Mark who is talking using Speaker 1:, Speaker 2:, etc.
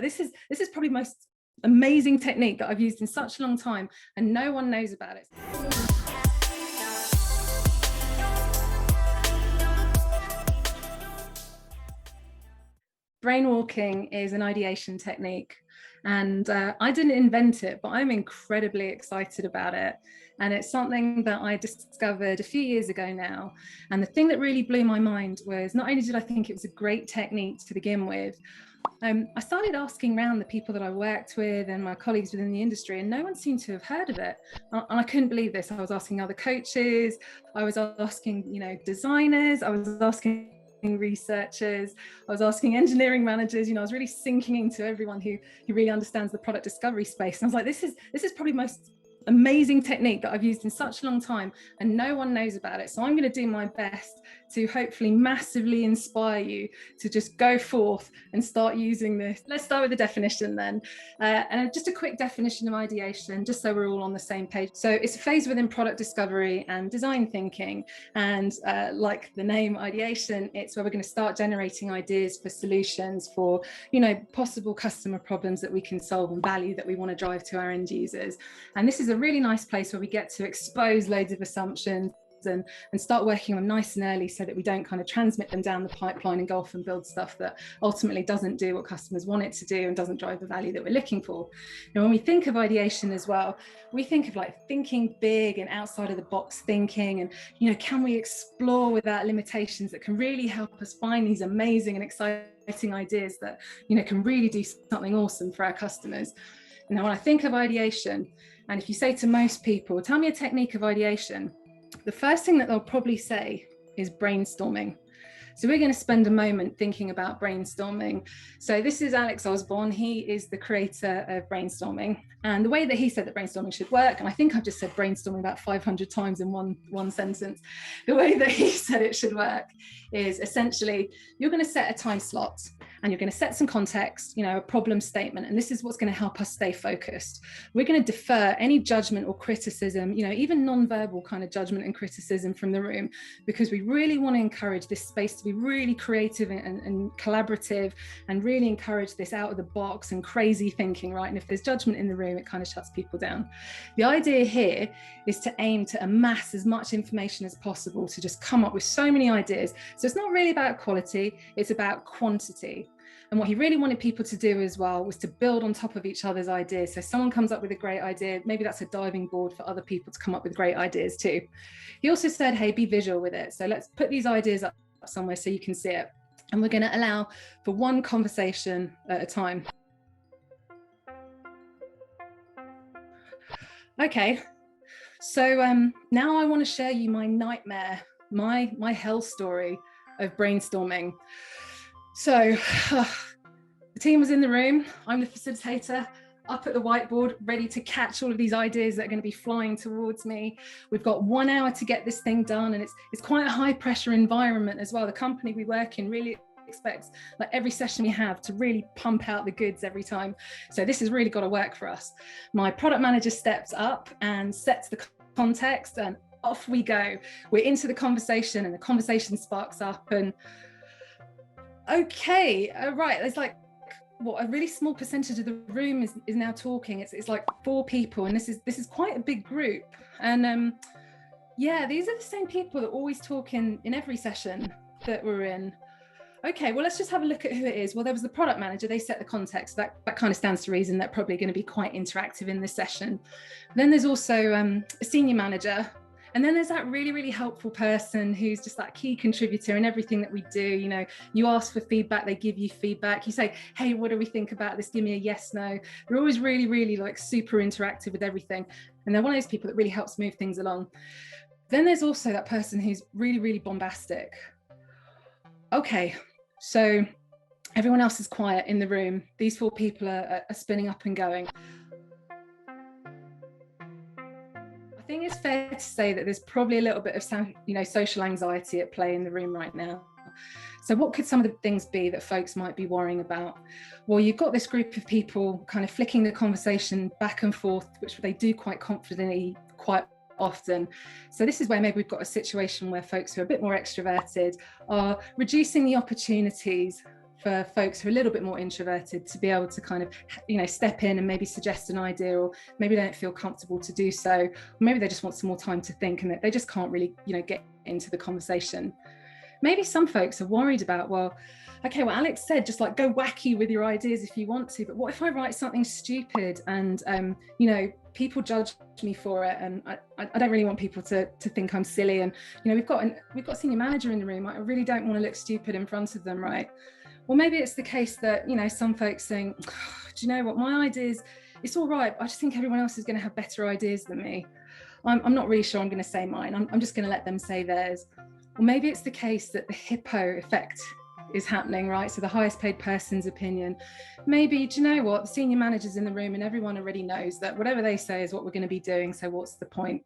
Speaker 1: This is probably the most amazing technique that I've used in such a long time, and no one knows about it. Brainwalking is an ideation technique, and I didn't invent it, but I'm incredibly excited about it. And it's something that I discovered a few years ago now. And the thing that really blew my mind was not only did I think it was a great technique to begin with, I started asking around the people that I worked with and my colleagues within the industry, and no one seemed to have heard of it. And I couldn't believe this. I was asking other coaches, I was asking, designers, I was asking researchers, I was asking engineering managers. I was really sinking into everyone who really understands the product discovery space. And I was like, this is probably the most amazing technique that I've used in such a long time, and no one knows about it. So I'm going to do my best to hopefully massively inspire you to just go forth and start using this. Let's start with the definition then. And just a quick definition of ideation, just so we're all on the same page. So it's a phase within product discovery and design thinking. And like the name ideation, it's where we're going to start generating ideas for solutions for, possible customer problems that we can solve and value that we want to drive to our end users. And this is a really nice place where we get to expose loads of assumptions and start working on nice and early, so that we don't kind of transmit them down the pipeline and go off and build stuff that ultimately doesn't do what customers want it to do and doesn't drive the value that we're looking for. Now, when we think of ideation as well, we think of like thinking big and outside of the box thinking, and can we explore without limitations that can really help us find these amazing and exciting ideas that can really do something awesome for our customers. Now, when I think of ideation, and if you say to most people, tell me a technique of ideation, the first thing that they'll probably say is brainstorming. So we're going to spend a moment thinking about brainstorming. So this is Alex Osborne. He is the creator of brainstorming. And the way that he said that brainstorming should work, and I think I've just said brainstorming about 500 times in one sentence, the way that he said it should work is essentially you're going to set a time slot and you're going to set some context, a problem statement. And this is what's going to help us stay focused. We're going to defer any judgment or criticism, even non-verbal kind of judgment and criticism from the room, because we really want to encourage this space to be really creative and collaborative, and really encourage this out of the box and crazy thinking, right? And if there's judgment in the room, it kind of shuts people down. The idea here is to aim to amass as much information as possible, to just come up with so many ideas. So it's not really about quality, it's about quantity. And what he really wanted people to do as well was to build on top of each other's ideas. So someone comes up with a great idea, maybe that's a diving board for other people to come up with great ideas too. He also said, hey, be visual with it. So let's put these ideas up somewhere so you can see it. And we're going to allow for one conversation at a time. Okay, so now I want to share you my nightmare, my hell story of brainstorming. So the team was in the room, I'm the facilitator, up at the whiteboard, ready to catch all of these ideas that are going to be flying towards me. We've got 1 hour to get this thing done, and it's quite a high pressure environment as well. The company we work in really expects like every session we have to really pump out the goods every time. So this has really got to work for us. My product manager steps up and sets the context, and off we go. We're into the conversation, and the conversation sparks up, and okay, right, there's like a really small percentage of the room is now talking. It's like 4 people, and this is quite a big group. And yeah, these are the same people that always talk in every session that we're in. Okay, well, let's just have a look at who it is. Well, there was the product manager, they set the context. That kind of stands to reason they're probably going to be quite interactive in this session. Then there's also a senior manager. And then there's that really, really helpful person who's just that key contributor in everything that we do. You ask for feedback, they give you feedback. You say, hey, what do we think about this? Give me a yes, no. They're always really, really like super interactive with everything. And they're one of those people that really helps move things along. Then there's also that person who's really, really bombastic. Okay, so everyone else is quiet in the room. These 4 people are spinning up and going. I think it's fair to say that there's probably a little bit of social anxiety at play in the room right now. So what could some of the things be that folks might be worrying about? Well, you've got this group of people kind of flicking the conversation back and forth, which they do quite confidently, quite often. So this is where maybe we've got a situation where folks who are a bit more extroverted are reducing the opportunities for folks who are a little bit more introverted to be able to kind of, step in and maybe suggest an idea, or maybe they don't feel comfortable to do so, or maybe they just want some more time to think and they just can't really, get into the conversation. Maybe some folks are worried about, well, Alex said, just like go wacky with your ideas if you want to, but what if I write something stupid and, people judge me for it, and I don't really want people to think I'm silly, and, we've got a senior manager in the room, I really don't want to look stupid in front of them, right? Well, maybe it's the case that, some folks think, do you know what, my ideas, it's all right, but I just think everyone else is going to have better ideas than me. I'm not really sure I'm going to say mine. I'm just going to let them say theirs. Or maybe it's the case that the hippo effect is happening, right? So the highest paid person's opinion. Maybe, do you know what, the senior manager's in the room and everyone already knows that whatever they say is what we're going to be doing, so what's the point?